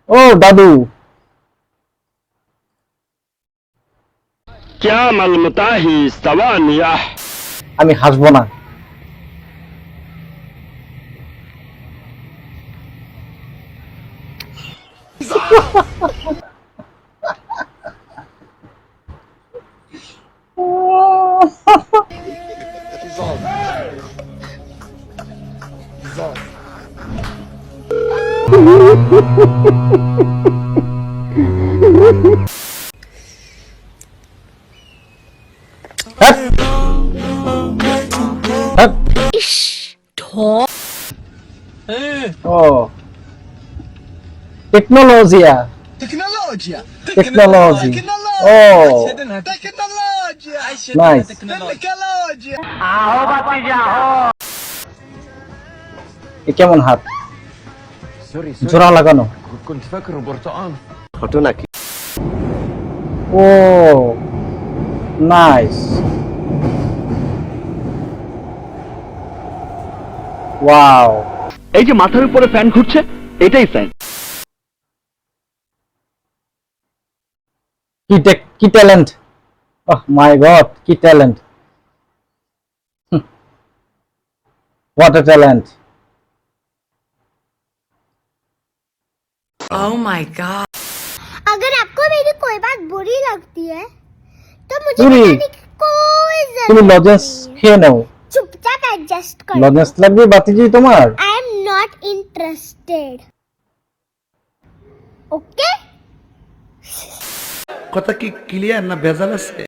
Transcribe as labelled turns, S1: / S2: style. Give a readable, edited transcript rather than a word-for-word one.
S1: ও দাদু, আমি হাসবো না। Hat, hat. ও টেকনোলজিয়া,
S2: تكنولوجيا
S1: টেকনোলজি। Oh nice.
S2: تكنولوجيا
S1: এ কেমন হাত, জোড়া লাগানো?
S3: كنت فاكره برتقال.
S1: Oh nice, wow.
S4: এই যে মাথার উপরে ফ্যান ঘুরছে, এটাই ফ্যান।
S1: কি ট্যালেন্ট, ওহ মাই গড, কি talent, what a talent.
S5: Oh my god.
S6: अगर आपको मेरी कोई बात बुरी लगती है तो मुझे
S1: बुरी?
S6: बताने की कोई
S1: তুমি
S6: जरूरत
S1: লজেন্স
S6: नहीं है।
S1: খেয়ে নাও।
S6: चुपचाप एडजस्ट कर
S1: লজেন্স লাগবে বাতিজি তোমার?
S6: I am not interested okay
S7: কথা কি ক্লিয়ার না ভেজাল আছে?